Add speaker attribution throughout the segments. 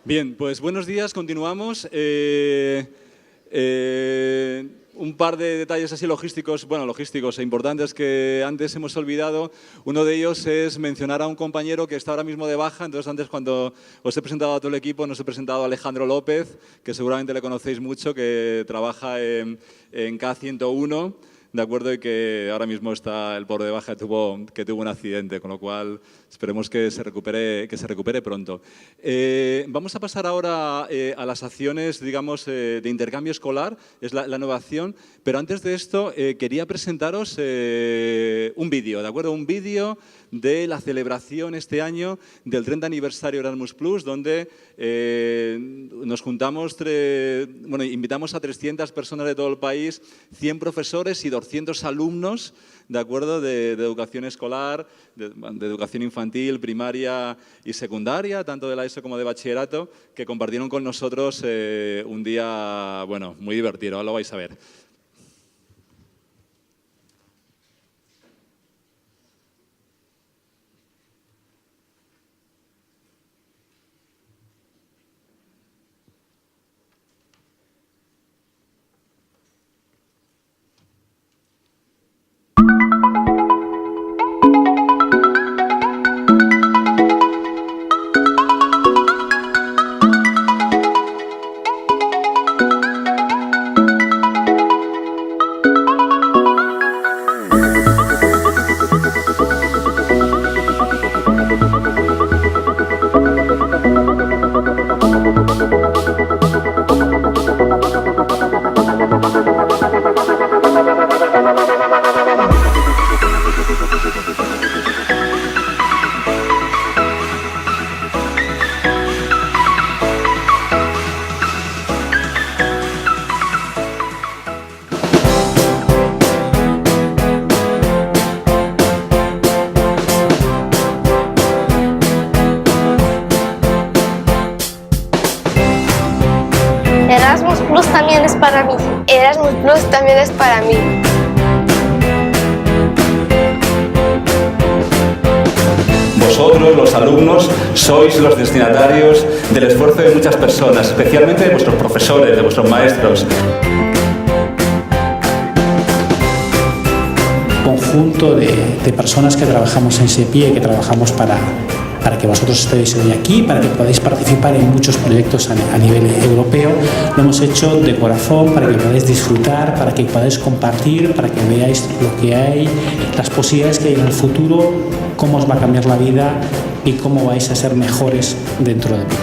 Speaker 1: Bien, pues buenos días, continuamos. Un par de detalles así logísticos e importantes que antes hemos olvidado. Uno de ellos es mencionar a un compañero que está ahora mismo de baja. Entonces, antes cuando os he presentado a todo el equipo, nos he presentado a Alejandro López, que seguramente le conocéis mucho, que trabaja en K101. De acuerdo, y que ahora mismo está el pobre de baja, que tuvo un accidente, con lo cual esperemos que se recupere pronto. Vamos a pasar ahora a las acciones, digamos, de intercambio escolar, es la nueva acción, pero antes de esto quería presentaros un vídeo, ¿de acuerdo? Un vídeo de la celebración este año del 30 aniversario Erasmus+, donde nos juntamos, invitamos a 300 personas de todo el país, 100 profesores y 200 alumnos, de acuerdo, de educación escolar, de educación infantil, primaria y secundaria, tanto de la ESO como de bachillerato, que compartieron con nosotros un día, bueno, muy divertido, lo vais a ver.
Speaker 2: Erasmus+ también es para mí. Erasmus+ también es para mí.
Speaker 1: Vosotros, los alumnos, sois los destinatarios del esfuerzo de muchas personas, especialmente de vuestros profesores, de vuestros maestros.
Speaker 3: Conjunto de personas que trabajamos en SEPIE, que trabajamos para que vosotros estéis hoy aquí, para que podáis participar en muchos proyectos a nivel europeo. Lo hemos hecho de corazón para que podáis disfrutar, para que podáis compartir, para que veáis lo que hay, las posibilidades que hay en el futuro, cómo os va a cambiar la vida y cómo vais a ser mejores dentro de mí.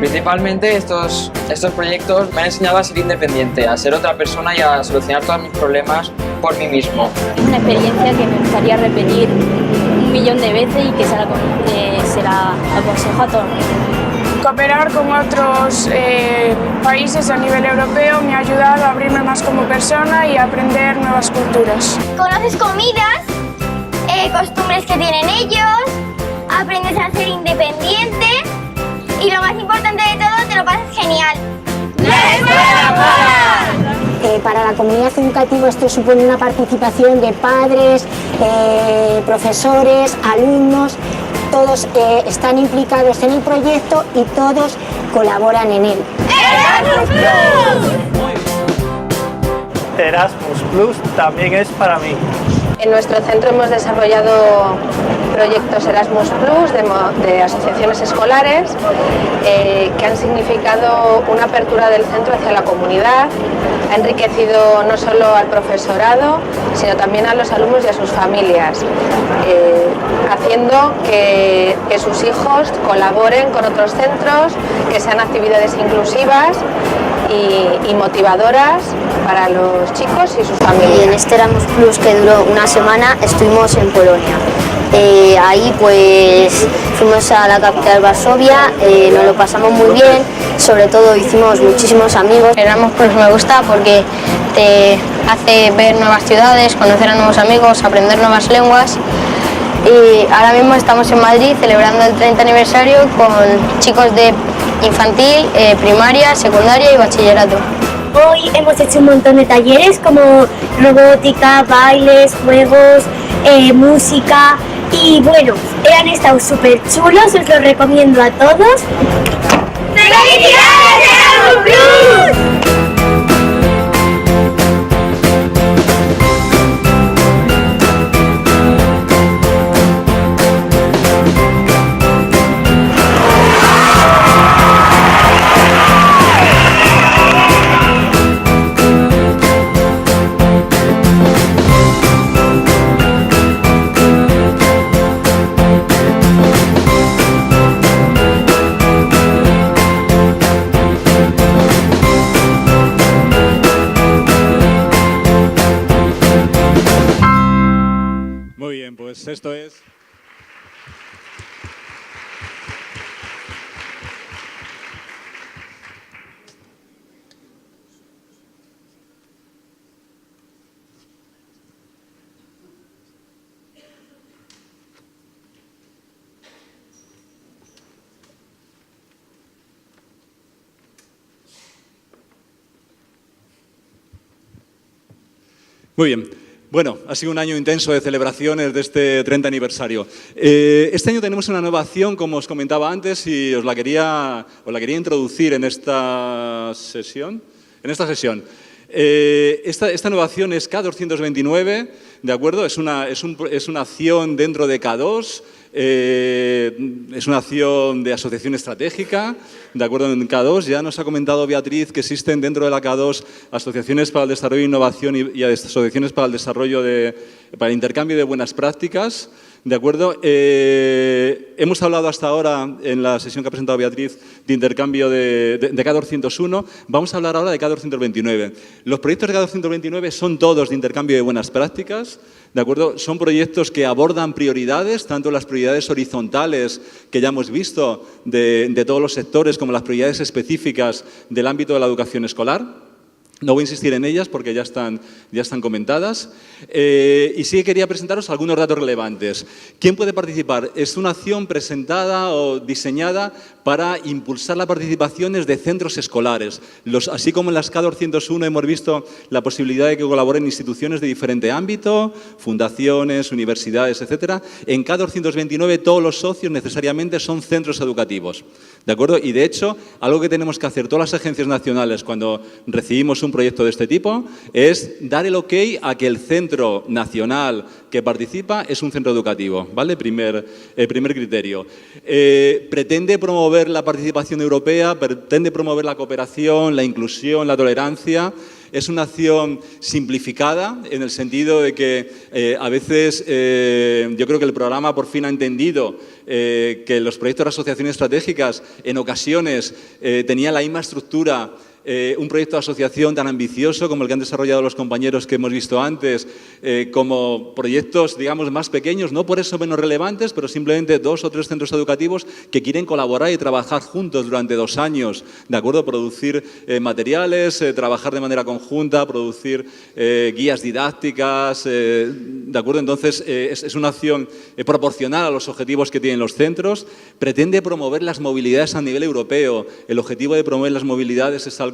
Speaker 4: Principalmente estos proyectos me han enseñado a ser independiente, a ser otra persona y a solucionar todos mis problemas por mí mismo.
Speaker 5: Es una experiencia que me gustaría repetir 1.000.000 de veces y que se la aconsejo a todos.
Speaker 6: Cooperar con otros países a nivel europeo me ha ayudado a abrirme más como persona y a aprender nuevas culturas.
Speaker 2: Conoces comidas, costumbres que tienen ellos, aprendes a ser independiente y lo más importante de todo, te lo pasas genial.
Speaker 7: Para la comunidad educativa esto supone una participación de padres, profesores, alumnos, todos están implicados en el proyecto y todos colaboran en él.
Speaker 8: Erasmus+ también es para mí.
Speaker 9: En nuestro centro hemos desarrollado proyectos Erasmus+ de asociaciones escolares que han significado una apertura del centro hacia la comunidad, ha enriquecido no solo al profesorado, sino también a los alumnos y a sus familias, haciendo que sus hijos colaboren con otros centros, que sean actividades inclusivas y motivadoras para los chicos y sus familias.
Speaker 10: Y en este Erasmus+ que duró una semana estuvimos en Polonia. Ahí pues fuimos a la capital Varsovia, nos lo pasamos muy bien, sobre todo hicimos muchísimos amigos.
Speaker 9: Erasmus+ me gusta porque te hace ver nuevas ciudades, conocer a nuevos amigos, aprender nuevas lenguas. Y ahora mismo estamos en Madrid celebrando el 30 aniversario con chicos de infantil, primaria, secundaria y bachillerato.
Speaker 11: Hoy hemos hecho un montón de talleres como robótica, bailes, juegos, música, Y bueno, han estado súper chulos, os los recomiendo a todos.
Speaker 2: ¡Felicidades, Erasmus Plus!
Speaker 1: Muy bien, pues esto es... Muy bien. Bueno, ha sido un año intenso de celebraciones de este 30 aniversario. Este año tenemos una nueva acción, como os comentaba antes, y os la quería introducir en esta sesión. Esta nueva acción es K229, ¿de acuerdo? Es una acción dentro de K2, es una acción de asociación estratégica, ¿de acuerdo? En K2 ya nos ha comentado Beatriz que existen dentro de la K2 asociaciones para el desarrollo e innovación y asociaciones para el desarrollo para el intercambio de buenas prácticas. ¿De acuerdo? Hemos hablado hasta ahora, en la sesión que ha presentado Beatriz, de intercambio de K201. Vamos a hablar ahora de K229. Los proyectos de K229 son todos de intercambio de buenas prácticas. ¿De acuerdo? Son proyectos que abordan prioridades, tanto las prioridades horizontales que ya hemos visto de todos los sectores, como las prioridades específicas del ámbito de la educación escolar. No voy a insistir en ellas porque ya están comentadas. Y sí que quería presentaros algunos datos relevantes. ¿Quién puede participar? Es una acción presentada o diseñada para impulsar la participación de centros escolares. Así como en las K201 hemos visto la posibilidad de que colaboren instituciones de diferente ámbito, fundaciones, universidades, etc. En K229 todos los socios necesariamente son centros educativos. ¿De acuerdo? Y de hecho, algo que tenemos que hacer todas las agencias nacionales cuando recibimos un proyecto de este tipo es dar el ok a que el centro nacional que participa es un centro educativo, ¿vale? Primer criterio. Pretende promover la participación europea, pretende promover la cooperación, la inclusión, la tolerancia. Es una acción simplificada en el sentido de que a veces yo creo que el programa por fin ha entendido que los proyectos de asociaciones estratégicas en ocasiones tenían la misma estructura. Un proyecto de asociación tan ambicioso como el que han desarrollado los compañeros que hemos visto antes, como proyectos, digamos, más pequeños, no por eso menos relevantes, pero simplemente 2 o 3 centros educativos que quieren colaborar y trabajar juntos durante 2 años, ¿de acuerdo? Producir materiales, trabajar de manera conjunta, producir guías didácticas, ¿de acuerdo? Entonces, es una acción proporcional a los objetivos que tienen los centros, pretende promover las movilidades a nivel europeo. El objetivo de promover las movilidades es algo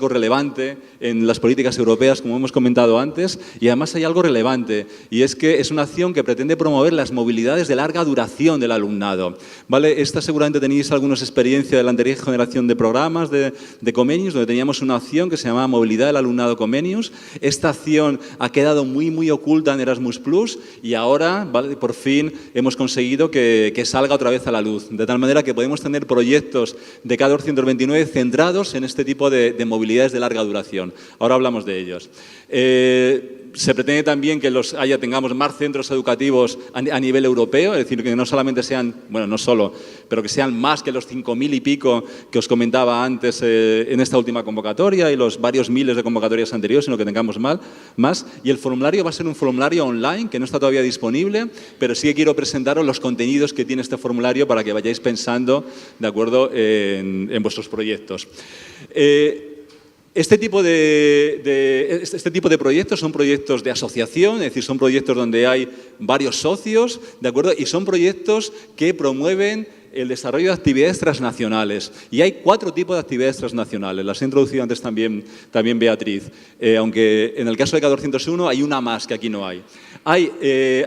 Speaker 1: relevante en las políticas europeas, como hemos comentado antes, y además hay algo relevante, y es que es una acción que pretende promover las movilidades de larga duración del alumnado, ¿vale? Esta seguramente tenéis alguna experiencia de la anterior generación de programas de Comenius, donde teníamos una acción que se llamaba Movilidad del Alumnado Comenius. Esta acción ha quedado muy oculta en Erasmus Plus y ahora, ¿vale? Por fin hemos conseguido que salga otra vez a la luz, de tal manera que podemos tener proyectos de K229 centrados en este tipo de movilidades de larga duración. Ahora hablamos de ellos. Se pretende también que tengamos más centros educativos a nivel europeo, es decir, que no solamente sean, bueno, no solo, pero que sean más que los 5.000 y pico que os comentaba antes en esta última convocatoria y los varios miles de convocatorias anteriores, sino que tengamos más. Y el formulario va a ser un formulario online que no está todavía disponible, pero sí que quiero presentaros los contenidos que tiene este formulario para que vayáis pensando, ¿de acuerdo?, en vuestros proyectos. Este tipo de proyectos son proyectos de asociación, es decir, son proyectos donde hay varios socios, ¿de acuerdo? Y son proyectos que promueven el desarrollo de actividades transnacionales. Y hay 4 tipos de actividades transnacionales. Las he introducido antes también Beatriz, aunque en el caso de K201 hay una más que aquí no hay. Hay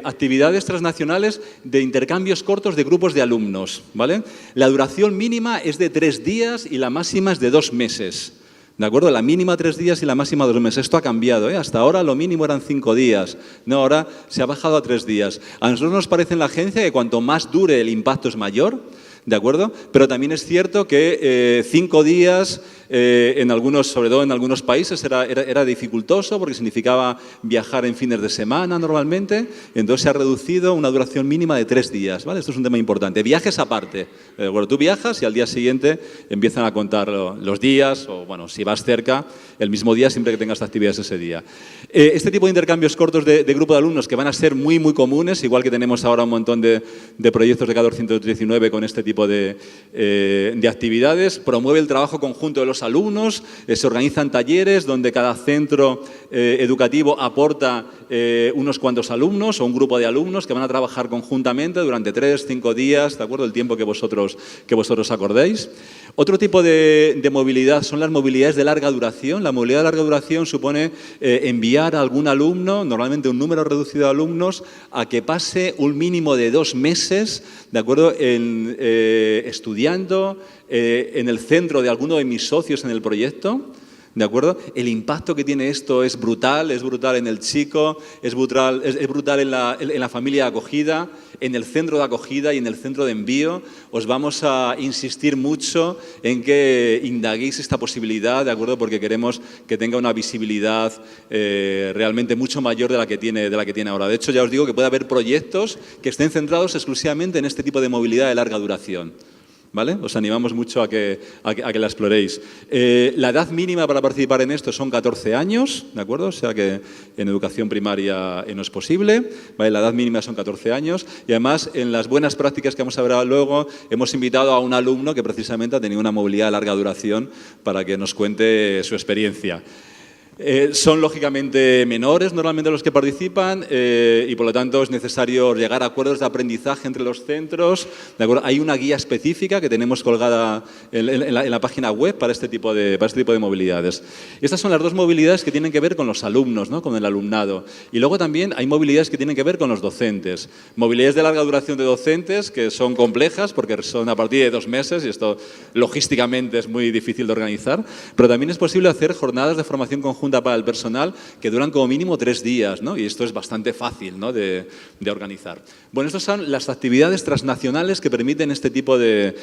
Speaker 1: actividades transnacionales de intercambios cortos de grupos de alumnos, ¿vale? La duración mínima es de 3 días y la máxima es de 2 meses. ¿De acuerdo? La mínima 3 días y la máxima 2 meses. Esto ha cambiado, ¿eh? Hasta ahora lo mínimo eran 5 días. No, ahora se ha bajado a 3 días. A nosotros nos parece en la agencia que cuanto más dure el impacto es mayor, ¿de acuerdo? Pero también es cierto que 5 días, sobre todo en algunos países, era dificultoso porque significaba viajar en fines de semana normalmente. Entonces se ha reducido una duración mínima de 3 días, ¿vale? Esto es un tema importante. Viajes aparte. Bueno, tú viajas y al día siguiente empiezan a contar los días, o bueno, si vas cerca, el mismo día siempre que tengas actividades ese día. Este tipo de intercambios cortos de grupo de alumnos que van a ser muy, muy comunes, igual que tenemos ahora un montón de proyectos de K219 con este tipo de actividades, promueve el trabajo conjunto de los alumnos, se organizan talleres donde cada centro educativo aporta unos cuantos alumnos o un grupo de alumnos que van a trabajar conjuntamente durante 3, 5 días, ¿de acuerdo? El tiempo que vosotros acordéis. Otro tipo de movilidad son las movilidades de larga duración. La movilidad de larga duración supone enviar a algún alumno, normalmente un número reducido de alumnos, a que pase un mínimo de 2 meses, ¿de acuerdo?, estudiando en el centro de alguno de mis socios en el proyecto. ¿De acuerdo? El impacto que tiene esto es brutal en el chico, es brutal en la familia de acogida, en el centro de acogida y en el centro de envío. Os vamos a insistir mucho en que indaguéis esta posibilidad, ¿de acuerdo? Porque queremos que tenga una visibilidad realmente mucho mayor de la que tiene ahora. De hecho, ya os digo que puede haber proyectos que estén centrados exclusivamente en este tipo de movilidad de larga duración. ¿Vale? Os animamos mucho a que la exploréis. La edad mínima para participar en esto son 14 años, ¿de acuerdo? O sea que en educación primaria no es posible, ¿vale? La edad mínima son 14 años y además en las buenas prácticas que vamos a ver luego hemos invitado a un alumno que precisamente ha tenido una movilidad de larga duración para que nos cuente su experiencia. Son lógicamente menores normalmente los que participan y por lo tanto es necesario llegar a acuerdos de aprendizaje entre los centros. ¿De acuerdo? Hay una guía específica que tenemos colgada en la página web para este tipo de movilidades. Estas son las 2 movilidades que tienen que ver con los alumnos, ¿no? Con el alumnado. Y luego también hay movilidades que tienen que ver con los docentes. Movilidades de larga duración de docentes que son complejas porque son a partir de 2 meses y esto logísticamente es muy difícil de organizar, pero también es posible hacer jornadas de formación conjunta para el personal que duran como mínimo 3 días, ¿no? Y esto es bastante fácil, ¿no?, de organizar. Bueno, estas son las actividades transnacionales que permiten este tipo de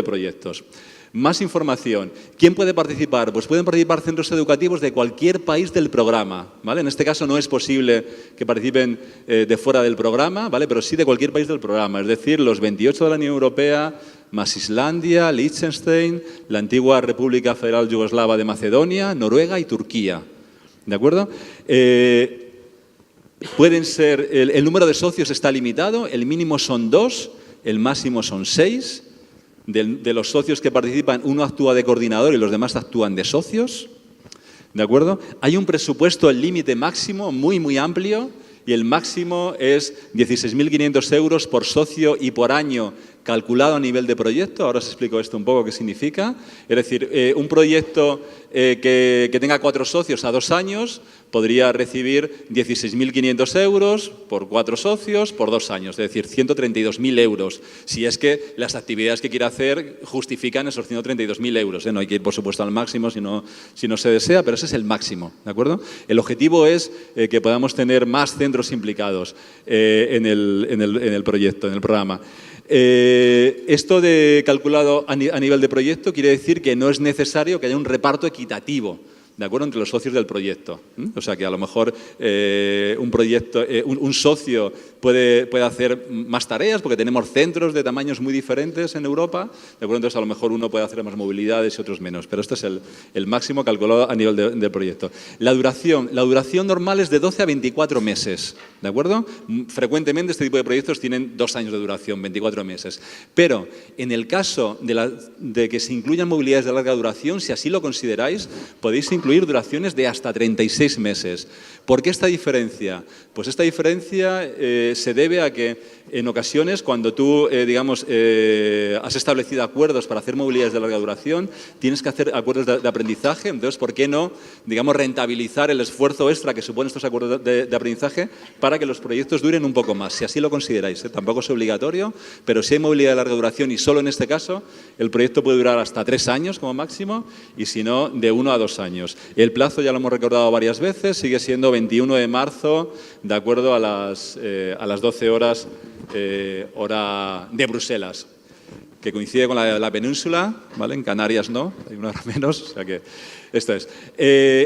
Speaker 1: proyectos. Más información. ¿Quién puede participar? Pues pueden participar centros educativos de cualquier país del programa, ¿vale? En este caso no es posible que participen de fuera del programa, ¿vale? Pero sí de cualquier país del programa, es decir, los 28 de la Unión Europea, más Islandia, Liechtenstein, la antigua República Federal Yugoslava de Macedonia, Noruega y Turquía. ¿De acuerdo? Pueden ser, el número de socios está limitado, el mínimo son 2, el máximo son 6. De los socios que participan, uno actúa de coordinador y los demás actúan de socios. ¿De acuerdo? Hay un presupuesto, el límite máximo, muy, muy amplio, y el máximo es 16.500 euros por socio y por año calculado a nivel de proyecto. Ahora os explico esto un poco qué significa. Es decir, un proyecto que tenga 4 socios a 2 años podría recibir 16.500 euros por 4 socios por 2 años, es decir, 132.000 euros. Si es que las actividades que quiera hacer justifican esos 132.000 euros. No hay que ir, por supuesto, al máximo si no se desea, pero ese es el máximo. ¿De acuerdo? El objetivo es que podamos tener más centros implicados en el proyecto, en el programa. Esto de calculado a nivel de proyecto quiere decir que no es necesario que haya un reparto equitativo, ¿de acuerdo?, entre los socios del proyecto. O sea que a lo mejor un socio puede hacer más tareas porque tenemos centros de tamaños muy diferentes en Europa, ¿de acuerdo? Entonces a lo mejor uno puede hacer más movilidades y otros menos, pero este es el máximo calculado a nivel del proyecto. La duración normal es de 12 a 24 meses, ¿de acuerdo? Frecuentemente este tipo de proyectos tienen 2 años de duración, 24 meses. Pero en el caso de que se incluyan movilidades de larga duración, si así lo consideráis, podéis incluir incluir duraciones de hasta 36 meses. ¿Por qué esta diferencia? Pues esta diferencia se debe a que en ocasiones cuando tú, has establecido acuerdos para hacer movilidades de larga duración, tienes que hacer acuerdos de aprendizaje. Entonces, ¿por qué no, rentabilizar el esfuerzo extra que suponen estos acuerdos de aprendizaje para que los proyectos duren un poco más? Si así lo consideráis, tampoco es obligatorio, pero si hay movilidad de larga duración y solo en este caso, el proyecto puede durar hasta 3 años como máximo y si no, de 1 a 2 años. El plazo ya lo hemos recordado varias veces, sigue siendo 21 de marzo, de acuerdo a las 12 horas, hora de Bruselas, que coincide con la península, ¿vale? En Canarias no, hay una hora menos, o sea que esto es.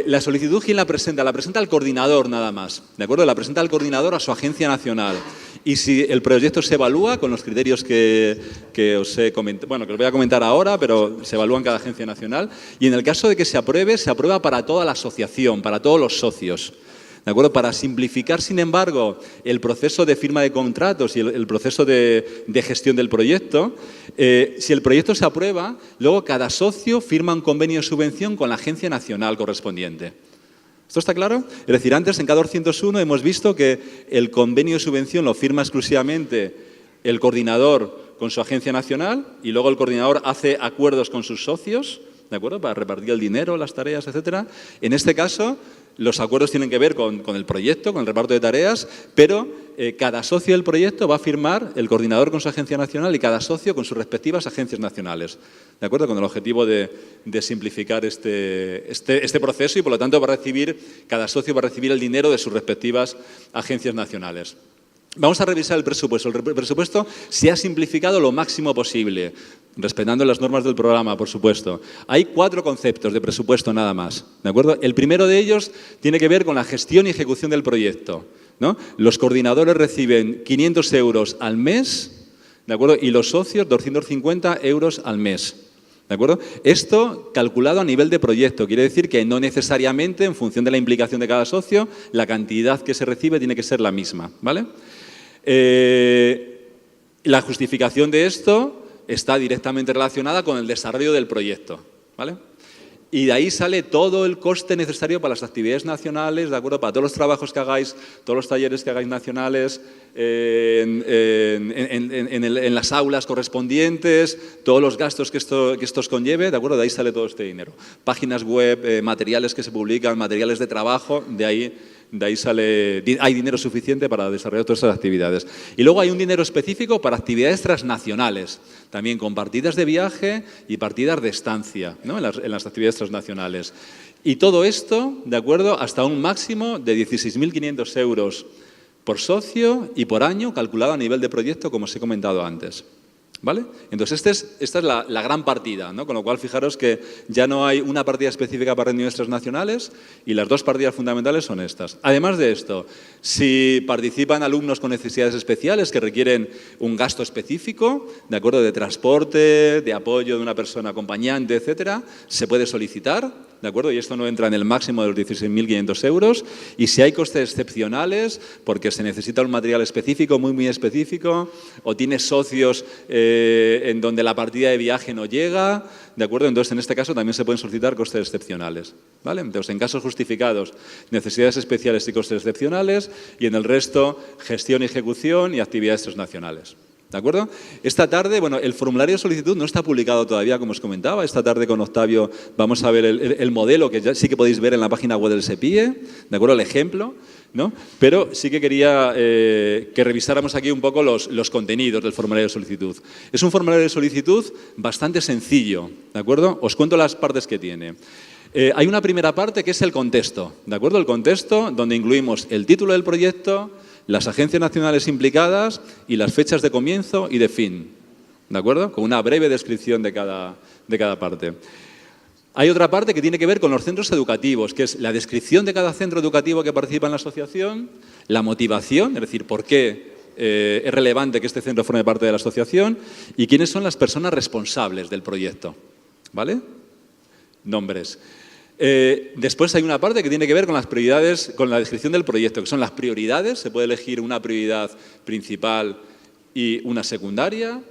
Speaker 1: La solicitud, ¿quién la presenta? La presenta el coordinador nada más, ¿de acuerdo? La presenta el coordinador a su agencia nacional. Y si el proyecto se evalúa con los criterios que os he comentado, bueno, que os voy a comentar ahora, pero se evalúa en cada agencia nacional. Y en el caso de que se aprueba para toda la asociación, para todos los socios. ¿De acuerdo? Para simplificar, sin embargo, el proceso de firma de contratos y el proceso de gestión del proyecto, si el proyecto se aprueba, luego cada socio firma un convenio de subvención con la agencia nacional correspondiente. ¿Esto está claro? Es decir, antes en CAD 201 hemos visto que el convenio de subvención lo firma exclusivamente el coordinador con su agencia nacional y luego el coordinador hace acuerdos con sus socios, ¿de acuerdo? Para repartir el dinero, las tareas, etcétera. En este caso, los acuerdos tienen que ver con el proyecto, con el reparto de tareas, pero cada socio del proyecto va a firmar el coordinador con su agencia nacional y cada socio con sus respectivas agencias nacionales. ¿De acuerdo? Con el objetivo de simplificar este proceso y, por lo tanto, cada socio va a recibir el dinero de sus respectivas agencias nacionales. Vamos a revisar el presupuesto. El presupuesto se ha simplificado lo máximo posible, respetando las normas del programa, por supuesto. Hay 4 conceptos de presupuesto nada más, ¿de acuerdo? El primero de ellos tiene que ver con la gestión y ejecución del proyecto, ¿no? Los coordinadores reciben 500 euros al mes, ¿de acuerdo? Y los socios 250 euros al mes. ¿De acuerdo? Esto calculado a nivel de proyecto. Quiere decir que no necesariamente, en función de la implicación de cada socio, la cantidad que se recibe tiene que ser la misma, ¿vale? La justificación de esto está directamente relacionada con el desarrollo del proyecto, ¿vale? Y de ahí sale todo el coste necesario para las actividades nacionales, ¿de acuerdo? Para todos los trabajos que hagáis, todos los talleres que hagáis nacionales, en las aulas correspondientes, todos los gastos que esto os conlleve, ¿de acuerdo? De ahí sale todo este dinero. Páginas web, materiales que se publican, materiales de trabajo, de ahí hay dinero suficiente para desarrollar todas esas actividades. Y luego hay un dinero específico para actividades transnacionales, también con partidas de viaje y partidas de estancia, ¿no? en las actividades transnacionales. Y todo esto, ¿de acuerdo? Hasta un máximo de 16.500 euros por socio y por año, calculado a nivel de proyecto, como os he comentado antes. ¿Vale? Entonces, esta es la gran partida, ¿no? Con lo cual, fijaros que ya no hay una partida específica para reuniones transnacionales y las 2 partidas fundamentales son estas. Además de esto, si participan alumnos con necesidades especiales que requieren un gasto específico, ¿de acuerdo? De transporte, de apoyo de una persona acompañante, etcétera, se puede solicitar, ¿de acuerdo? Y esto no entra en el máximo de los 16.500 euros. Y si hay costes excepcionales, porque se necesita un material específico, muy específico, o tienes socios en donde la partida de viaje no llega, ¿de acuerdo? Entonces, en este caso también se pueden solicitar costes excepcionales, ¿vale? Entonces, en casos justificados, necesidades especiales y costes excepcionales, y en el resto, gestión y ejecución y actividades transnacionales. ¿De acuerdo? Esta tarde, bueno, el formulario de solicitud no está publicado todavía, como os comentaba. Esta tarde con Octavio vamos a ver el modelo, que ya sí que podéis ver en la página web del SEPIE, ¿de acuerdo? El ejemplo, ¿no? Pero sí que quería que revisáramos aquí un poco los contenidos del formulario de solicitud. Es un formulario de solicitud bastante sencillo, ¿de acuerdo? Os cuento las partes que tiene. Hay una primera parte que es el contexto, ¿de acuerdo? El contexto donde incluimos el título del proyecto, las agencias nacionales implicadas y las fechas de comienzo y de fin, ¿de acuerdo? Con una breve descripción de cada parte. Hay otra parte que tiene que ver con los centros educativos, que es la descripción de cada centro educativo que participa en la asociación, la motivación, es decir, por qué es relevante que este centro forme parte de la asociación y quiénes son las personas responsables del proyecto, ¿vale? Nombres. Después hay una parte que tiene que ver con las prioridades, con la descripción del proyecto, que son las prioridades. Se puede elegir una prioridad principal y una secundaria.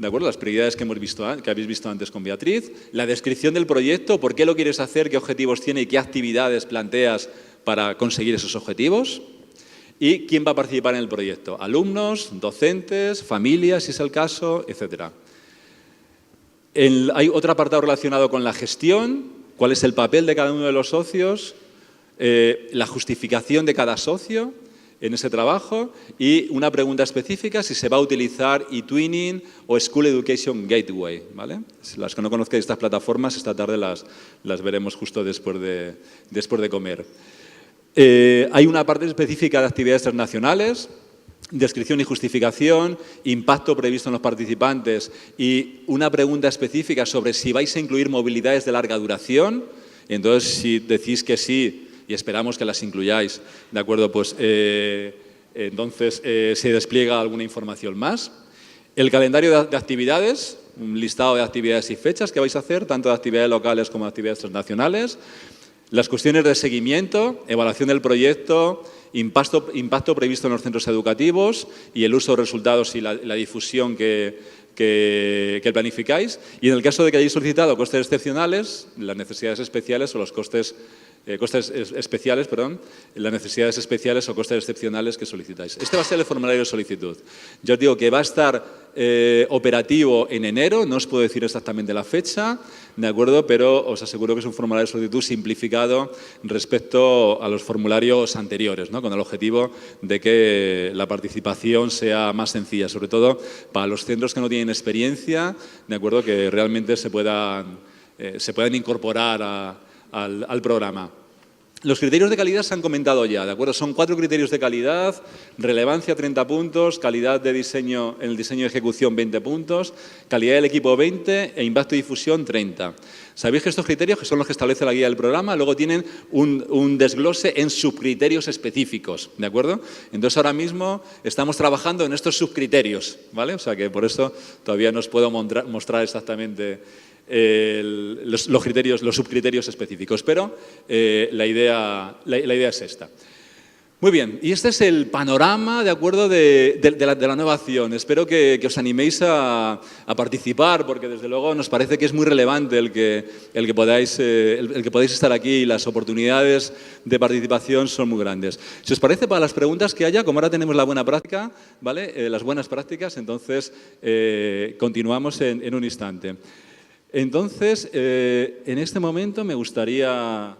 Speaker 1: ¿de acuerdo? Las prioridades que habéis visto antes con Beatriz, la descripción del proyecto, por qué lo quieres hacer, qué objetivos tiene y qué actividades planteas para conseguir esos objetivos. Y quién va a participar en el proyecto, alumnos, docentes, familias, si es el caso, etc. Hay otro apartado relacionado con la gestión, cuál es el papel de cada uno de los socios, la justificación de cada socio en ese trabajo y una pregunta específica si se va a utilizar eTwinning o School Education Gateway, ¿vale? Las que no conozcáis estas plataformas, esta tarde las veremos justo después de comer. Hay una parte específica de actividades transnacionales, descripción y justificación, impacto previsto en los participantes y una pregunta específica sobre si vais a incluir movilidades de larga duración. Entonces, si decís que sí, y esperamos que las incluyáis, ¿de acuerdo? Pues entonces se despliega alguna información más. El calendario de actividades, un listado de actividades y fechas que vais a hacer, tanto de actividades locales como de actividades transnacionales. Las cuestiones de seguimiento, evaluación del proyecto, impacto previsto en los centros educativos y el uso de resultados y la difusión que planificáis. Y en el caso de que hayáis solicitado costes excepcionales, las necesidades especiales o los costes especiales, las necesidades especiales o costes excepcionales que solicitáis. Este va a ser el formulario de solicitud. Ya os digo que va a estar operativo en enero, no os puedo decir exactamente la fecha, ¿de acuerdo? Pero os aseguro que es un formulario de solicitud simplificado respecto a los formularios anteriores, ¿no? Con el objetivo de que la participación sea más sencilla, sobre todo para los centros que no tienen experiencia, ¿de acuerdo? Que realmente se puedan incorporar al programa. Los criterios de calidad se han comentado ya, ¿de acuerdo? Son 4 criterios de calidad, relevancia 30 puntos, calidad de diseño en el diseño y ejecución 20 puntos, calidad del equipo 20 e impacto y difusión 30. Sabéis que estos criterios, que son los que establece la guía del programa, luego tienen un desglose en subcriterios específicos, ¿de acuerdo? Entonces ahora mismo estamos trabajando en estos subcriterios, ¿vale? O sea que por eso todavía no os puedo mostrar exactamente los subcriterios específicos, pero la idea es esta. Muy bien, y este es el panorama, ¿de acuerdo?, de la nueva acción. Espero que os animéis a participar, porque desde luego nos parece que es muy relevante el que podáis estar aquí y las oportunidades de participación son muy grandes. Si os parece, para las preguntas que haya, como ahora tenemos la buena práctica, ¿vale?, las buenas prácticas, entonces continuamos en un instante. Entonces, en este momento me gustaría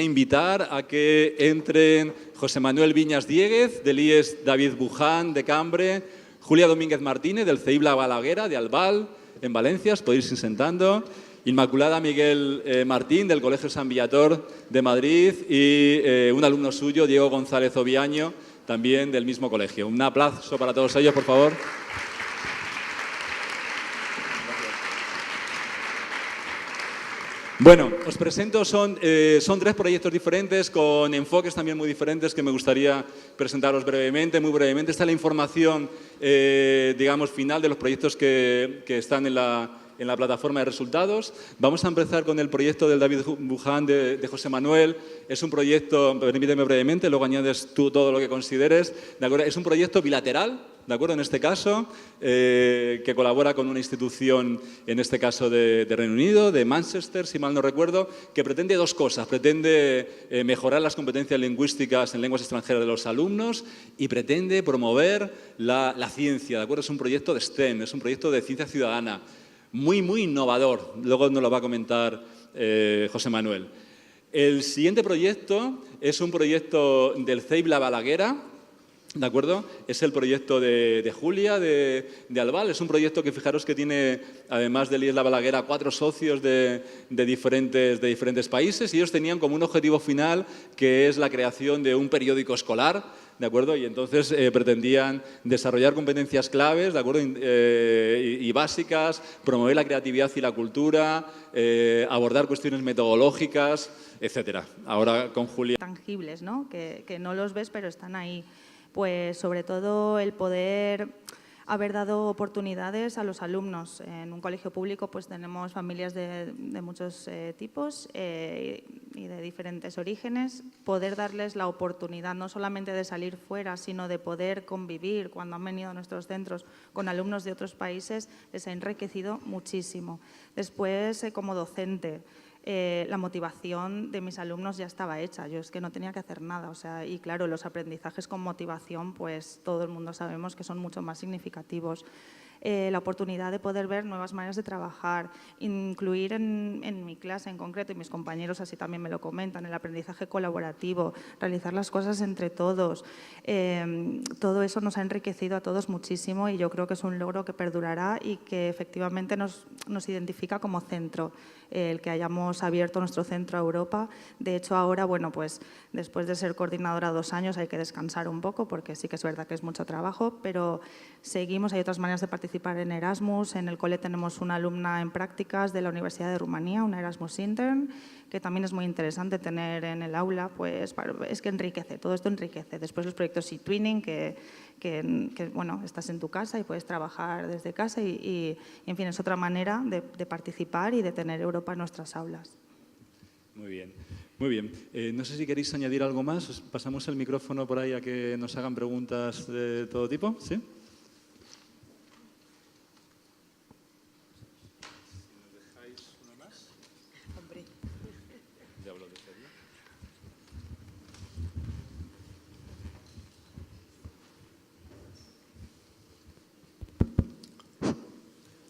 Speaker 1: invitar a que entren José Manuel Viñas Dieguez, del IES David Buján, de Cambre, Julia Domínguez Martínez, del CEIB La Balaguera, de Albal, en Valencia, os podéis ir sentando, Inmaculada Miguel Martín, del Colegio San Viator, de Madrid, y un alumno suyo, Diego González Oviaño, también del mismo colegio. Un aplauso para todos ellos, por favor. Bueno, os presento, son 3 proyectos diferentes con enfoques también muy diferentes que me gustaría presentaros brevemente, muy brevemente. Esta es la información, digamos, final de los proyectos que están en la plataforma de resultados. Vamos a empezar con el proyecto del David Buján de José Manuel. Es un proyecto, permíteme brevemente, luego añades tú todo lo que consideres, ¿de acuerdo? Es un proyecto bilateral, ¿de acuerdo? En este caso, que colabora con una institución, en este caso de Reino Unido, de Manchester, si mal no recuerdo, que pretende 2 cosas. Pretende mejorar las competencias lingüísticas en lenguas extranjeras de los alumnos y pretende promover la ciencia, ¿de acuerdo? Es un proyecto de STEM, es un proyecto de ciencia ciudadana, muy, muy innovador. Luego nos lo va a comentar José Manuel. El siguiente proyecto es un proyecto del CEIB La Balaguera, ¿de acuerdo? Es el proyecto de Julia, de Albal. Es un proyecto que, fijaros, que tiene, además del IES La Balaguera, 4 socios de diferentes países, y ellos tenían como un objetivo final que es la creación de un periódico escolar, ¿de acuerdo? Y entonces pretendían desarrollar competencias claves, ¿de acuerdo?, y básicas, promover la creatividad y la cultura, abordar cuestiones metodológicas, etcétera. Ahora con Julia.
Speaker 12: Tangibles, ¿no? Que no los ves, pero están ahí. Pues sobre todo el poder haber dado oportunidades a los alumnos. En un colegio público pues tenemos familias de muchos tipos y de diferentes diferentes orígenes, poder darles la oportunidad no solamente de salir fuera, sino de poder convivir cuando han venido a nuestros centros con alumnos de otros países, les ha enriquecido muchísimo. Después, como docente, la motivación de mis alumnos ya estaba hecha, yo es que no tenía que hacer nada, o sea, y claro, los aprendizajes con motivación, pues todo el mundo sabemos que son mucho más significativos. La oportunidad de poder ver nuevas maneras de trabajar, incluir en mi clase en concreto, y mis compañeros así también me lo comentan, el aprendizaje colaborativo, realizar las cosas entre todos, todo eso nos ha enriquecido a todos muchísimo y yo creo que es un logro que perdurará y que efectivamente nos identifica como centro, el que hayamos abierto nuestro centro a Europa. De hecho, ahora, bueno, pues después de ser coordinadora 2 años hay que descansar un poco porque sí que es verdad que es mucho trabajo, pero seguimos, hay otras maneras de participar en Erasmus. En el cole tenemos una alumna en prácticas de la Universidad de Rumanía, una Erasmus Intern, que también es muy interesante tener en el aula, pues es que enriquece, todo esto enriquece. Después los proyectos e-twinning, que bueno, estás en tu casa y puedes trabajar desde casa y en fin, es otra manera de participar y de tener Europa en nuestras aulas.
Speaker 1: Muy bien, muy bien. No sé si queréis añadir algo más. Os pasamos el micrófono por ahí a que nos hagan preguntas de todo tipo. ¿Sí?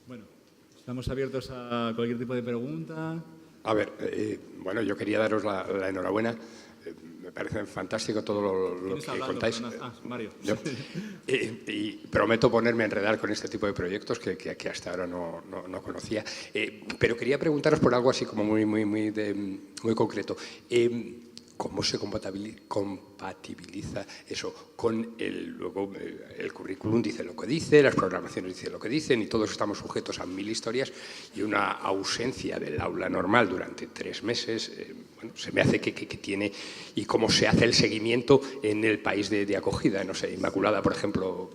Speaker 1: Bueno, estamos abiertos a cualquier tipo de pregunta.
Speaker 13: A ver, bueno, yo quería daros la enhorabuena. Me parece fantástico todo lo que contáis.
Speaker 1: Mario.
Speaker 13: Y prometo ponerme a enredar con este tipo de proyectos que hasta ahora no conocía. Pero quería preguntaros por algo así como muy concreto. ¿Cómo se compatibiliza eso con luego el currículum? Dice lo que dice, las programaciones dicen lo que dicen y todos estamos sujetos a 1000 historias y una ausencia del aula normal durante 3 meses, bueno, se me hace que tiene, y cómo se hace el seguimiento en el país de acogida, no sé, Inmaculada, por ejemplo.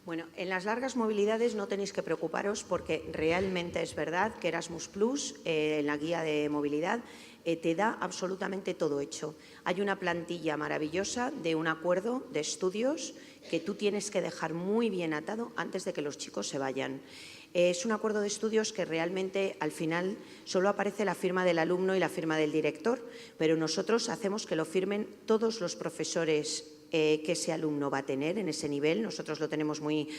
Speaker 14: Bueno, en las largas movilidades no tenéis que preocuparos porque realmente es verdad que Erasmus Plus, en la guía de movilidad, te da absolutamente todo hecho. Hay una plantilla maravillosa de un acuerdo de estudios que tú tienes que dejar muy bien atado antes de que los chicos se vayan. Es un acuerdo de estudios que realmente al final solo aparece la firma del alumno y la firma del director, pero nosotros hacemos que lo firmen todos los profesores que ese alumno va a tener en ese nivel. Nosotros lo tenemos muy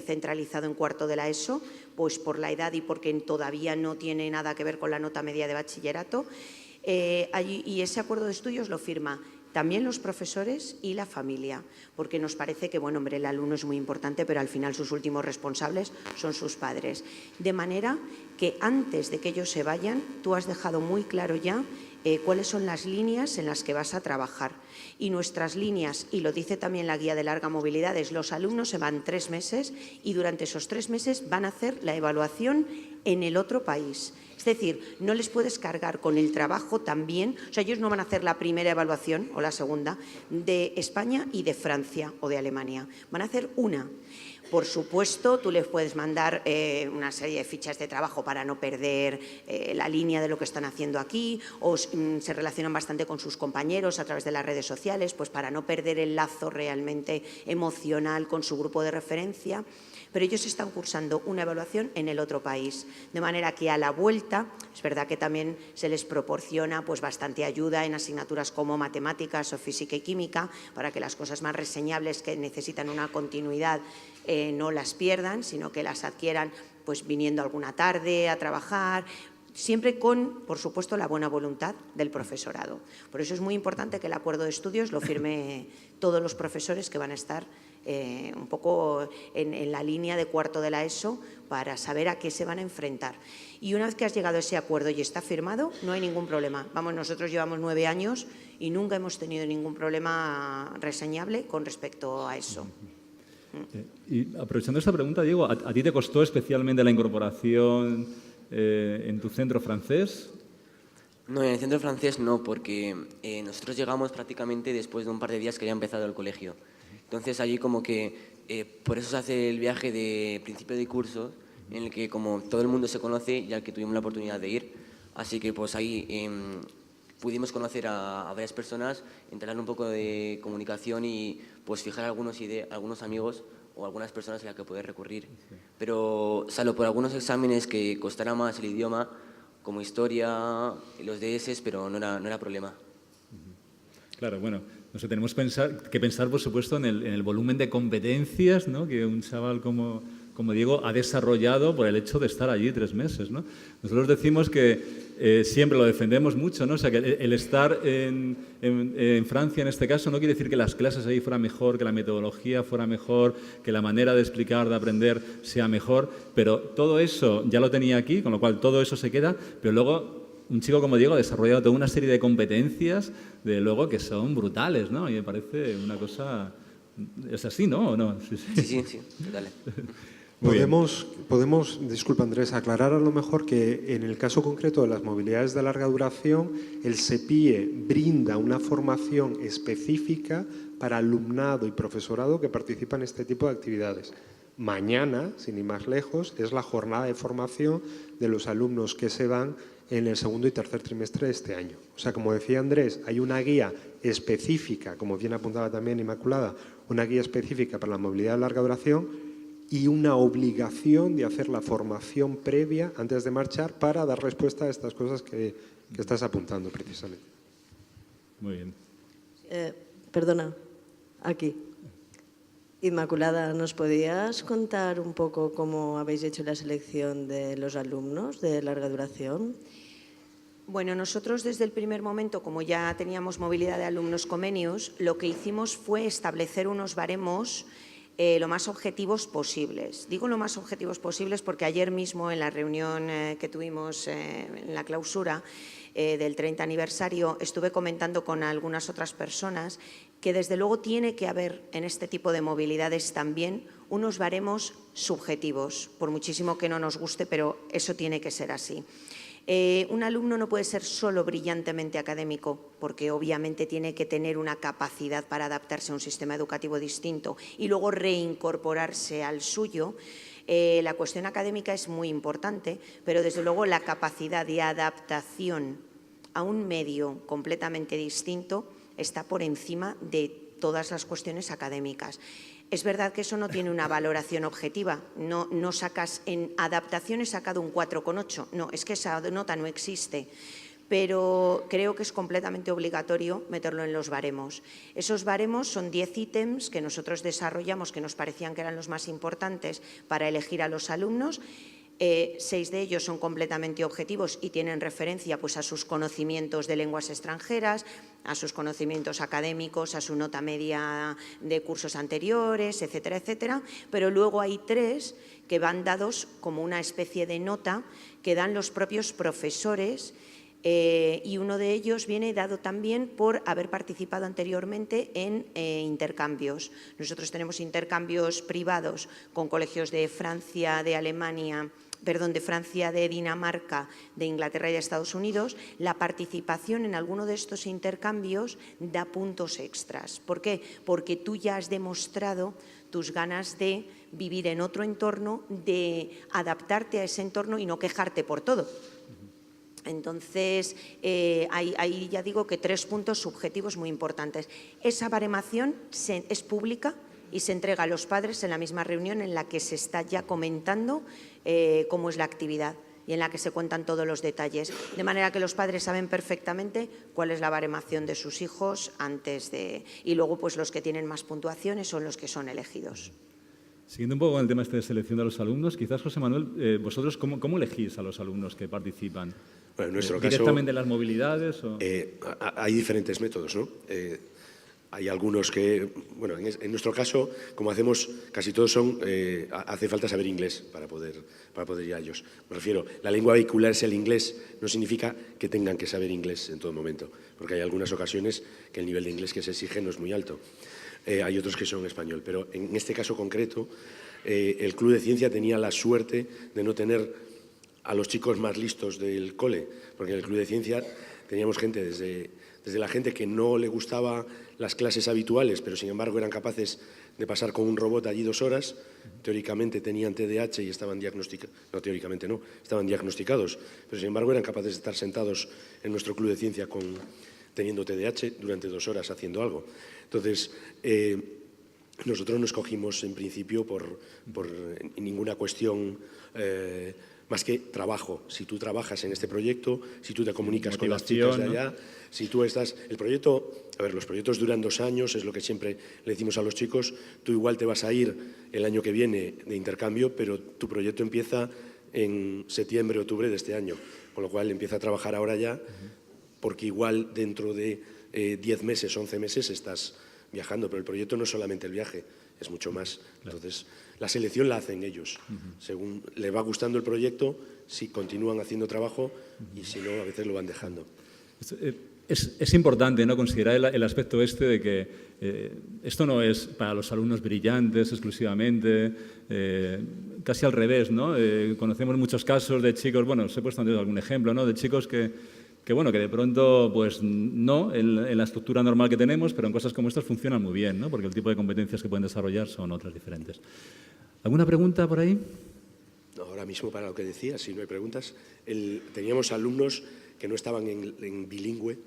Speaker 14: centralizado en cuarto de la ESO, pues por la edad y porque todavía no tiene nada que ver con la nota media de bachillerato. Y ese acuerdo de estudios lo firma también los profesores y la familia, porque nos parece que, bueno, hombre, el alumno es muy importante, pero al final sus últimos responsables son sus padres. De manera que antes de que ellos se vayan, tú has dejado muy claro ya cuáles son las líneas en las que vas a trabajar. Y nuestras líneas, y lo dice también la guía de larga movilidad, es los alumnos se van 3 meses y durante esos 3 meses van a hacer la evaluación en el otro país. Es decir, no les puedes cargar con el trabajo también, o sea, ellos no van a hacer la primera evaluación o la segunda de España y de Francia o de Alemania, van a hacer una. Por supuesto, tú les puedes mandar una serie de fichas de trabajo para no perder la línea de lo que están haciendo aquí, o se relacionan bastante con sus compañeros a través de las redes sociales, pues para no perder el lazo realmente emocional con su grupo de referencia. Pero ellos están cursando una evaluación en el otro país, de manera que a la vuelta es verdad que también se les proporciona pues bastante ayuda en asignaturas como matemáticas o física y química para que las cosas más reseñables que necesitan una continuidad no las pierdan, sino que las adquieran pues viniendo alguna tarde a trabajar, siempre con, por supuesto, la buena voluntad del profesorado. Por eso es muy importante que el acuerdo de estudios lo firme todos los profesores que van a estar un poco en la línea de cuarto de la ESO para saber a qué se van a enfrentar. Y una vez que has llegado a ese acuerdo y está firmado, no hay ningún problema. Vamos, nosotros llevamos 9 años y nunca hemos tenido ningún problema reseñable con respecto a eso.
Speaker 1: Y aprovechando esta pregunta, Diego, ¿a ti te costó especialmente la incorporación en tu centro francés?
Speaker 15: No, en el centro francés no, porque nosotros llegamos prácticamente después de un par de días que había empezado el colegio. Entonces allí como que por eso se hace el viaje de principio de curso, en el que como todo el mundo se conoce, ya que tuvimos la oportunidad de ir. Así que pues ahí pudimos conocer a varias personas, entablar un poco de comunicación y pues fijar algunos amigos o algunas personas a las que poder recurrir. Pero salvo por algunos exámenes que costara más el idioma, como historia, los DS, pero no era problema.
Speaker 1: Claro, bueno, no sé, tenemos que pensar, por supuesto, en el volumen de competencias, ¿no?, que un chaval como Diego ha desarrollado por el hecho de estar allí 3 meses, ¿no? Nosotros decimos que siempre lo defendemos mucho, ¿no? O sea, que el estar en Francia, en este caso, no quiere decir que las clases ahí fueran mejor, que la metodología fuera mejor, que la manera de explicar, de aprender sea mejor, pero todo eso ya lo tenía aquí, con lo cual todo eso se queda, pero luego un chico como Diego ha desarrollado toda una serie de competencias, de luego, que son brutales, ¿no? Y me parece una cosa... ¿Es así, no? ¿O no?
Speaker 15: Sí, dale.
Speaker 16: Podemos, disculpa Andrés, aclarar a lo mejor que en el caso concreto de las movilidades de larga duración, el SEPIE brinda una formación específica para alumnado y profesorado que participa en este tipo de actividades. Mañana, sin ir más lejos, es la jornada de formación de los alumnos que se van en el segundo y tercer trimestre de este año. O sea, como decía Andrés, hay una guía específica, como bien apuntaba también Inmaculada, una guía específica para la movilidad de larga duración y una obligación de hacer la formación previa antes de marchar para dar respuesta a estas cosas que estás apuntando precisamente.
Speaker 1: Muy bien.
Speaker 17: Perdona, aquí. Inmaculada, ¿nos podías contar un poco cómo habéis hecho la selección de los alumnos de larga duración?
Speaker 14: Bueno, nosotros desde el primer momento, como ya teníamos movilidad de alumnos convenios, lo que hicimos fue establecer unos baremos lo más objetivos posibles. Digo lo más objetivos posibles porque ayer mismo en la reunión que tuvimos en la clausura del 30 aniversario estuve comentando con algunas otras personas que desde luego tiene que haber en este tipo de movilidades también unos baremos subjetivos, por muchísimo que no nos guste, pero eso tiene que ser así. Un alumno no puede ser solo brillantemente académico, porque obviamente tiene que tener una capacidad para adaptarse a un sistema educativo distinto y luego reincorporarse al suyo. La cuestión académica es muy importante, pero desde luego la capacidad de adaptación a un medio completamente distinto está por encima de todas las cuestiones académicas. Es verdad que eso no tiene una valoración objetiva, no sacas en adaptación he sacado un 4,8, no, es que esa nota no existe, pero creo que es completamente obligatorio meterlo en los baremos. Esos baremos son 10 ítems que nosotros desarrollamos que nos parecían que eran los más importantes para elegir a los alumnos. 6 de ellos son completamente objetivos y tienen referencia pues, a sus conocimientos de lenguas extranjeras, a sus conocimientos académicos, a su nota media de cursos anteriores, etcétera, etcétera. Pero luego hay 3 que van dados como una especie de nota que dan los propios profesores y uno de ellos viene dado también por haber participado anteriormente en intercambios. Nosotros tenemos intercambios privados con colegios de Francia, de Alemania, de Francia, de Dinamarca, de Inglaterra y de Estados Unidos. La participación en alguno de estos intercambios da puntos extras. ¿Por qué? Porque tú ya has demostrado tus ganas de vivir en otro entorno, de adaptarte a ese entorno y no quejarte por todo. Entonces, ahí ya digo que 3 puntos subjetivos muy importantes. Esa baremación es pública y se entrega a los padres en la misma reunión en la que se está ya comentando cómo es la actividad y en la que se cuentan todos los detalles. De manera que los padres saben perfectamente cuál es la baremación de sus hijos antes de... Y luego, pues los que tienen más puntuaciones son los que son elegidos.
Speaker 1: Siguiendo un poco con el tema de selección de los alumnos, quizás, José Manuel, vosotros, ¿cómo elegís a los alumnos que participan?
Speaker 18: Bueno, en nuestro caso,
Speaker 1: ¿directamente las movilidades? O?
Speaker 18: Hay diferentes métodos, ¿no? Hay algunos que, bueno, en nuestro caso, como hacemos, casi todos son, hace falta saber inglés para poder ir a ellos. Me refiero, la lengua vehicular es el inglés, no significa que tengan que saber inglés en todo momento, porque hay algunas ocasiones que el nivel de inglés que se exige no es muy alto. Hay otros que son español, pero en este caso concreto, el Club de Ciencia tenía la suerte de no tener a los chicos más listos del cole, porque en el Club de Ciencia Teníamos gente desde la gente que no le gustaba las clases habituales, pero sin embargo eran capaces de pasar con un robot allí 2 horas, teóricamente tenían TDAH y estaban diagnosticados, no, teóricamente no, estaban diagnosticados, pero sin embargo eran capaces de estar sentados en nuestro club de ciencia teniendo TDAH durante 2 horas haciendo algo. Entonces, nosotros no escogimos en principio por ninguna cuestión más que trabajo. Si tú trabajas en este proyecto, si tú te comunicas con las chicas de allá, si tú estás... El proyecto, a ver, los proyectos duran 2 años, es lo que siempre le decimos a los chicos, tú igual te vas a ir el año que viene de intercambio, pero tu proyecto empieza en septiembre, octubre de este año, con lo cual empieza a trabajar ahora ya, porque igual dentro de 10 meses, 11 meses estás viajando, pero el proyecto no es solamente el viaje, es mucho más. Entonces, la selección la hacen ellos. Según le va gustando el proyecto, si continúan haciendo trabajo y si no, a veces lo van dejando.
Speaker 1: Es importante, ¿no?, considerar el aspecto este de que esto no es para los alumnos brillantes exclusivamente, casi al revés, ¿no? Conocemos muchos casos de chicos, bueno, os he puesto antes algún ejemplo, ¿no?, de chicos que de pronto, pues no, en la estructura normal que tenemos, pero en cosas como estas funcionan muy bien, ¿no?, porque el tipo de competencias que pueden desarrollar son otras diferentes. ¿Alguna pregunta por ahí?
Speaker 18: No, ahora mismo, para lo que decía, si no hay preguntas, teníamos alumnos que no estaban en bilingüe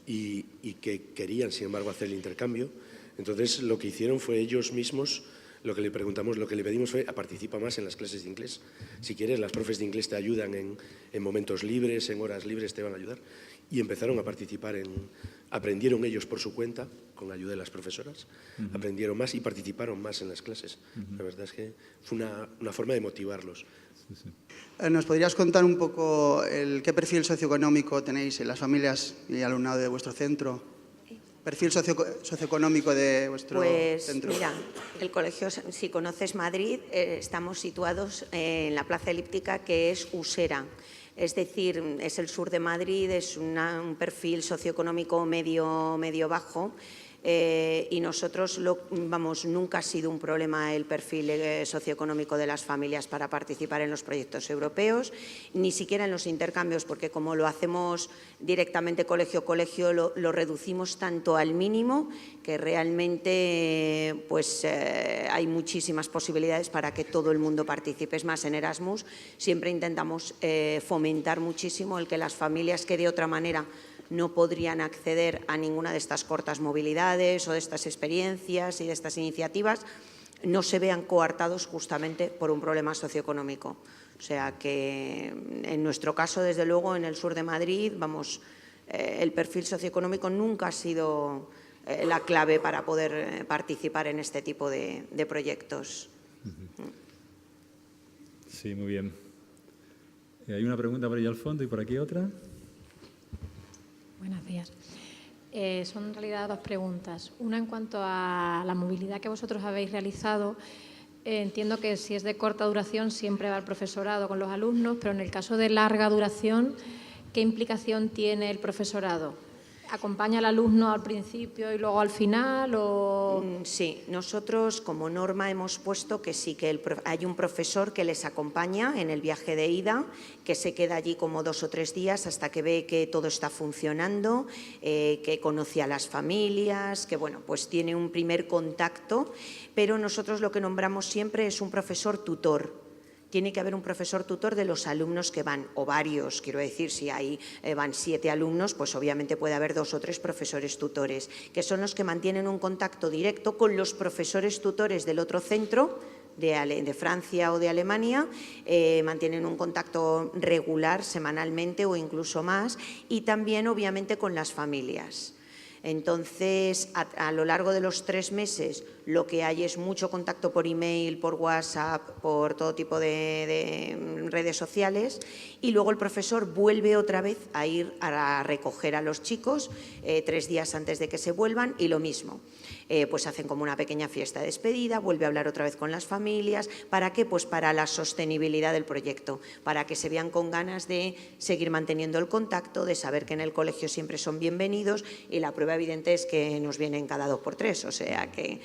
Speaker 18: y que querían, sin embargo, hacer el intercambio. Entonces, lo que hicieron fue ellos mismos, lo que le pedimos fue participa más en las clases de inglés. Si quieres, las profes de inglés te ayudan en momentos libres, en horas libres te van a ayudar. Y empezaron a participar aprendieron ellos por su cuenta, con la ayuda de las profesoras, aprendieron más y participaron más en las clases. La verdad es que fue una forma de motivarlos.
Speaker 19: ¿Nos podrías contar un poco qué perfil socioeconómico tenéis en las familias y alumnado de vuestro centro? ¿Perfil socioeconómico de vuestro centro?
Speaker 14: Pues mira, el colegio, si conoces Madrid, estamos situados en la Plaza Elíptica, que es Usera. Es decir, es el sur de Madrid, es un perfil socioeconómico medio bajo. Y nosotros, nunca ha sido un problema el perfil socioeconómico de las familias para participar en los proyectos europeos, ni siquiera en los intercambios, porque como lo hacemos directamente colegio-colegio, lo reducimos tanto al mínimo que realmente hay muchísimas posibilidades para que todo el mundo participe. Es más, en Erasmus siempre intentamos fomentar muchísimo el que las familias que de otra manera no podrían acceder a ninguna de estas cortas movilidades o de estas experiencias y de estas iniciativas, no se vean coartados justamente por un problema socioeconómico. O sea que en nuestro caso, desde luego, en el sur de Madrid, el perfil socioeconómico nunca ha sido la clave para poder participar en este tipo de proyectos.
Speaker 1: Sí, muy bien. Hay una pregunta por ahí al fondo y por aquí otra.
Speaker 20: Buenos días. Son en realidad 2 preguntas. Una en cuanto a la movilidad que vosotros habéis realizado. Entiendo que si es de corta duración siempre va el profesorado con los alumnos, pero en el caso de larga duración, ¿qué implicación tiene el profesorado? ¿Acompaña al alumno al principio y luego al final?
Speaker 14: Sí, nosotros como norma hemos puesto que sí, que hay un profesor que les acompaña en el viaje de ida, que se queda allí como 2 o 3 días hasta que ve que todo está funcionando, que conoce a las familias, que pues tiene un primer contacto, pero nosotros lo que nombramos siempre es un profesor tutor. Tiene que haber un profesor tutor de los alumnos que van, o varios, quiero decir, si van 7 alumnos, pues obviamente puede haber 2 o 3 profesores tutores, que son los que mantienen un contacto directo con los profesores tutores del otro centro, de Francia o de Alemania, mantienen un contacto regular semanalmente o incluso más, y también obviamente con las familias. Entonces, a lo largo de los 3 meses, lo que hay es mucho contacto por email, por WhatsApp, por todo tipo de redes sociales, y luego el profesor vuelve otra vez a ir a recoger a los chicos 3 días antes de que se vuelvan, y lo mismo. Pues hacen como una pequeña fiesta de despedida, vuelve a hablar otra vez con las familias. ¿Para qué? Pues para la sostenibilidad del proyecto, para que se vean con ganas de seguir manteniendo el contacto, de saber que en el colegio siempre son bienvenidos, y la prueba evidente es que nos vienen cada 2 por 3, o sea que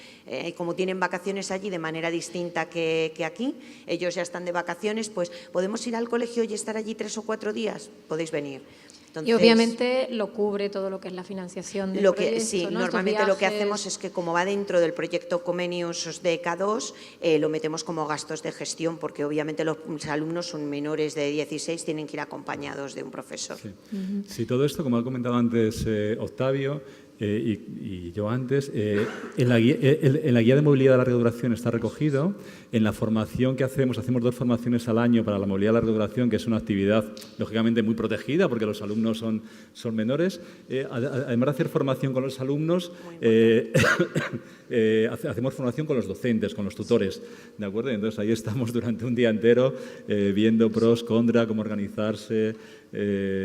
Speaker 14: como tienen vacaciones allí de manera distinta que aquí, ellos ya están de vacaciones, pues podemos ir al colegio y estar allí 3 o 4 días, podéis venir. Entonces,
Speaker 20: y obviamente lo cubre todo lo que es la financiación del proyecto,
Speaker 14: sí,
Speaker 20: ¿no?
Speaker 14: normalmente lo que hacemos es que como va dentro del proyecto Comenius de K2, lo metemos como gastos de gestión, porque obviamente los alumnos son menores de 16, tienen que ir acompañados de un profesor.
Speaker 1: Sí, sí, todo esto, como ha comentado antes Octavio, y yo antes, en la guía de movilidad de larga duración está recogido. En la formación que hacemos 2 formaciones al año para la movilidad de larga duración, que es una actividad lógicamente muy protegida porque los alumnos son menores. Además de hacer formación con los alumnos, hacemos formación con los docentes, con los tutores, ¿de acuerdo? Entonces ahí estamos durante un día entero viendo pros, contra, cómo organizarse,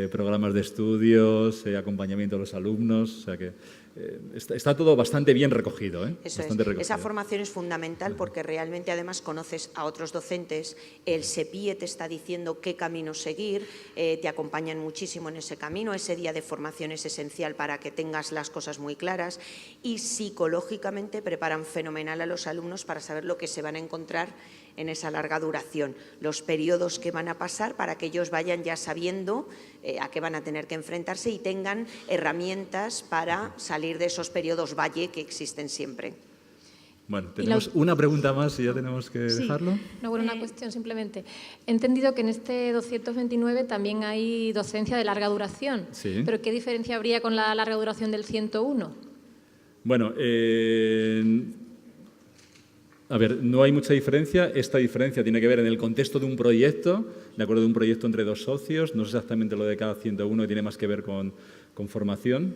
Speaker 1: programas de estudios, acompañamiento a los alumnos, o sea que está todo bastante bien recogido.
Speaker 14: Eso
Speaker 1: bastante
Speaker 14: es.
Speaker 1: recogido.
Speaker 14: Esa formación es fundamental porque realmente además conoces a otros docentes, el SEPIE te está diciendo qué camino seguir, te acompañan muchísimo en ese camino, ese día de formación es esencial para que tengas las cosas muy claras y psicológicamente preparan fenomenal a los alumnos para saber lo que se van a encontrar en esa larga duración, los periodos que van a pasar para que ellos vayan ya sabiendo a qué van a tener que enfrentarse y tengan herramientas para salir de esos periodos valle que existen siempre.
Speaker 1: Bueno, tenemos una pregunta más y ya tenemos que dejarlo.
Speaker 20: No, bueno, una cuestión simplemente. He entendido que en este 229 también hay docencia de larga duración,
Speaker 1: sí.
Speaker 20: ¿Pero qué diferencia habría con la larga duración del 101?
Speaker 1: Bueno, a ver, no hay mucha diferencia. Esta diferencia tiene que ver en el contexto de un proyecto, de acuerdo, de un proyecto entre 2 socios. No es exactamente lo de cada 101, tiene más que ver con formación.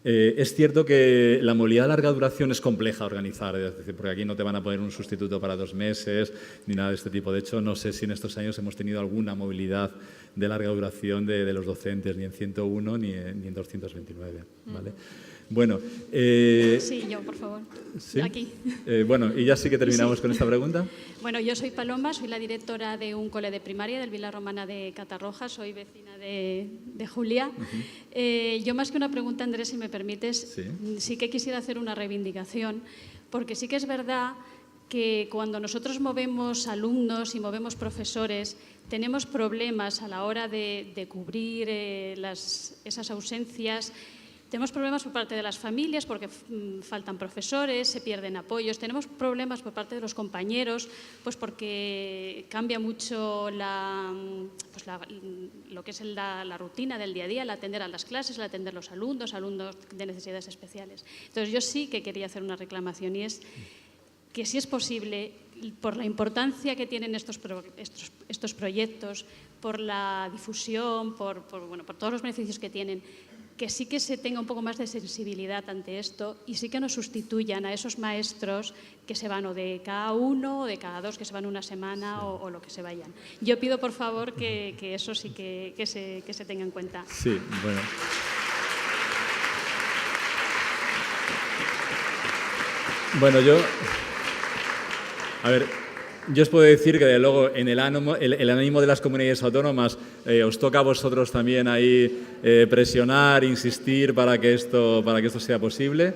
Speaker 1: Es cierto que la movilidad de larga duración es compleja organizar, es decir, porque aquí no te van a poner un sustituto para 2 meses ni nada de este tipo. De hecho, no sé si en estos años hemos tenido alguna movilidad de larga duración de los docentes, ni en 101 ni en 229. ¿Vale? Bueno,
Speaker 21: sí, yo, por favor.
Speaker 1: ¿sí?
Speaker 21: Aquí.
Speaker 1: Bueno, y ya sí que terminamos con esta pregunta.
Speaker 21: Bueno, yo soy Paloma, soy la directora de un cole de primaria del Vila Romana de Catarroja, soy vecina de Julia. Yo más que una pregunta, Andrés, si me permites, sí que quisiera hacer una reivindicación, porque sí que es verdad que cuando nosotros movemos alumnos y movemos profesores, tenemos problemas a la hora de cubrir esas ausencias. Tenemos problemas por parte de las familias porque faltan profesores, se pierden apoyos. Tenemos problemas por parte de los compañeros pues porque cambia mucho lo que es la rutina del día a día, el atender a las clases, el atender a los alumnos de necesidades especiales. Entonces, yo sí que quería hacer una reclamación y es que si es posible, por la importancia que tienen estos proyectos, por la difusión, por todos los beneficios que tienen, que sí que se tenga un poco más de sensibilidad ante esto y sí que nos sustituyan a esos maestros que se van o de K1 o de K2, que se van una semana o lo que se vayan. Yo pido, por favor, que eso sí que se tenga en cuenta.
Speaker 1: Sí, bueno. Bueno, yo os puedo decir que, desde luego, en el ánimo de las comunidades autónomas os toca a vosotros también ahí presionar, insistir para que esto sea posible.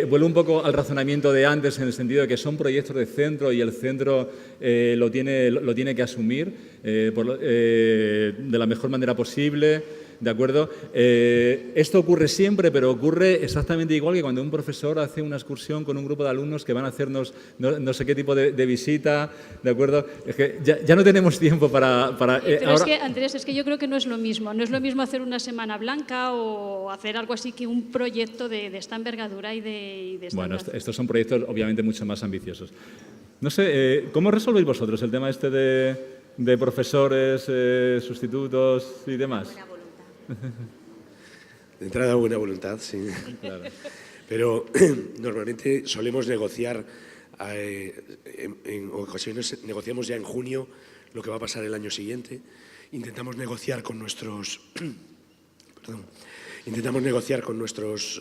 Speaker 1: Vuelvo un poco al razonamiento de antes, en el sentido de que son proyectos de centro y el centro lo tiene que asumir de la mejor manera posible. ¿De acuerdo? Esto ocurre siempre, pero ocurre exactamente igual que cuando un profesor hace una excursión con un grupo de alumnos que van a hacernos no sé qué tipo de visita, ¿de acuerdo? Es que ya no tenemos tiempo para
Speaker 21: pero
Speaker 1: ahora...
Speaker 21: es que, Andrés, es que yo creo que no es lo mismo. No es lo mismo hacer una semana blanca o hacer algo así que un proyecto de esta envergadura y de esta
Speaker 1: Bueno,
Speaker 21: duración.
Speaker 1: estos son proyectos obviamente mucho más ambiciosos. No sé, ¿cómo resolvéis vosotros el tema este de profesores, sustitutos y demás?
Speaker 18: De entrada, buena voluntad, sí.
Speaker 1: Claro.
Speaker 18: Pero normalmente solemos negociar, en ocasiones negociamos ya en junio lo que va a pasar el año siguiente. Intentamos negociar con nuestros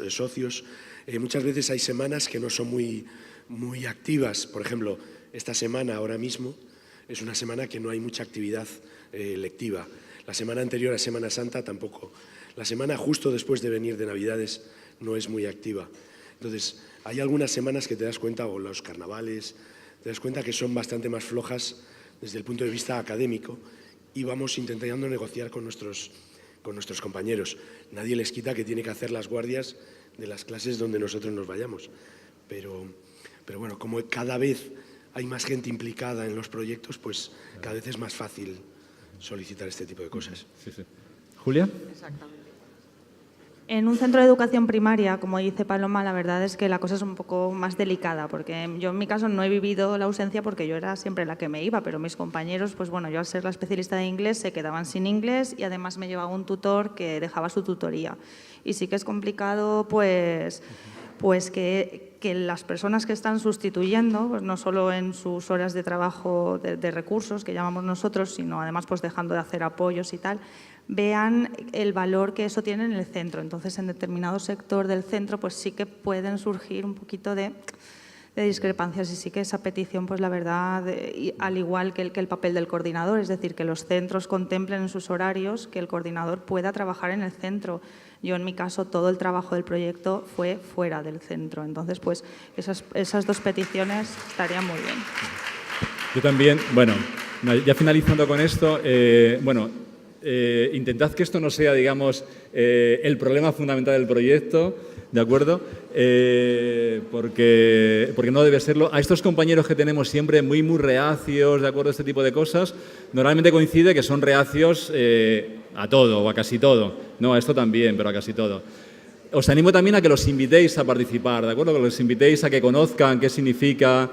Speaker 18: socios. Muchas veces hay semanas que no son muy activas. Por ejemplo, esta semana, ahora mismo, es una semana que no hay mucha actividad lectiva. La semana anterior a Semana Santa tampoco. La semana justo después de venir de Navidades no es muy activa. Entonces, hay algunas semanas que te das cuenta, o los carnavales, te das cuenta que son bastante más flojas desde el punto de vista académico y vamos intentando negociar con nuestros nuestros compañeros. Nadie les quita que tiene que hacer las guardias de las clases donde nosotros nos vayamos. Pero bueno, como cada vez hay más gente implicada en los proyectos, pues cada vez es más fácil solicitar este tipo de cosas.
Speaker 1: Sí, sí. ¿Julia?
Speaker 12: Exactamente. En un centro de educación primaria, como dice Paloma, la verdad es que la cosa es un poco más delicada, porque yo en mi caso no he vivido la ausencia porque yo era siempre la que me iba, pero mis compañeros, pues bueno, yo al ser la especialista de inglés se quedaban sin inglés y además me llevaba un tutor que dejaba su tutoría. Y sí que es complicado, pues que las personas que están sustituyendo, pues no solo en sus horas de trabajo de recursos, que llamamos nosotros, sino además pues dejando de hacer apoyos y tal, vean el valor que eso tiene en el centro. Entonces, en determinado sector del centro, pues sí que pueden surgir un poquito de discrepancias y sí que esa petición, pues la verdad, al igual que el papel del coordinador, es decir, que los centros contemplen en sus horarios que el coordinador pueda trabajar en el centro. Yo, en mi caso, todo el trabajo del proyecto fue fuera del centro. Entonces, pues esas dos peticiones estarían muy bien.
Speaker 1: Yo también, bueno, ya finalizando con esto, intentad que esto no sea, digamos, el problema fundamental del proyecto, ¿de acuerdo? Porque no debe serlo. A estos compañeros que tenemos siempre muy reacios, ¿de acuerdo? Este tipo de cosas, normalmente coincide que son reacios a todo o a casi todo. No, a esto también, pero a casi todo. Os animo también a que los invitéis a participar, ¿de acuerdo? Que los invitéis a que conozcan qué significa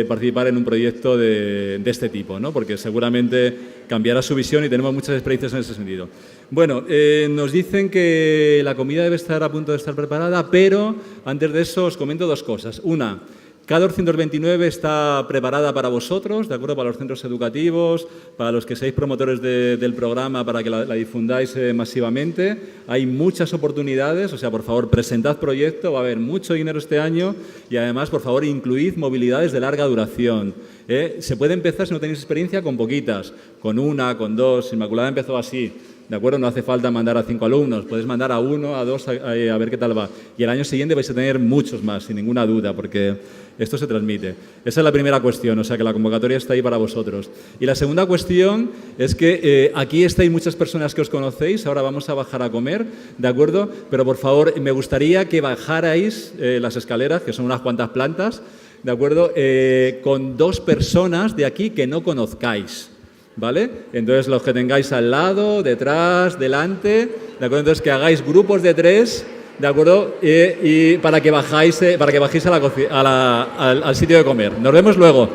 Speaker 1: participar en un proyecto de este tipo, ¿no? Porque seguramente cambiará su visión y tenemos muchas experiencias en ese sentido. Bueno, nos dicen que la comida debe estar a punto de estar preparada, pero antes de eso os comento dos cosas. Una, K229 está preparada para vosotros, ¿de acuerdo? Para los centros educativos, para los que seáis promotores del programa, para que la difundáis masivamente. Hay muchas oportunidades, o sea, por favor, presentad proyecto, va a haber mucho dinero este año y además, por favor, incluid movilidades de larga duración. Se puede empezar, si no tenéis experiencia, con poquitas, con una, con dos. Inmaculada empezó así. ¿De acuerdo? No hace falta mandar a 5 alumnos, puedes mandar a 1, a 2, a ver qué tal va. Y el año siguiente vais a tener muchos más, sin ninguna duda, porque esto se transmite. Esa es la primera cuestión, o sea que la convocatoria está ahí para vosotros. Y la segunda cuestión es que aquí estáis muchas personas que os conocéis, ahora vamos a bajar a comer, ¿de acuerdo? Pero por favor, me gustaría que bajarais las escaleras, que son unas cuantas plantas, ¿de acuerdo? Con 2 personas de aquí que no conozcáis. ¿Vale? Entonces, los que tengáis al lado, detrás, delante, ¿de acuerdo? Entonces, que hagáis grupos de 3, ¿de acuerdo? Y para que bajéis al sitio de comer. Nos vemos luego.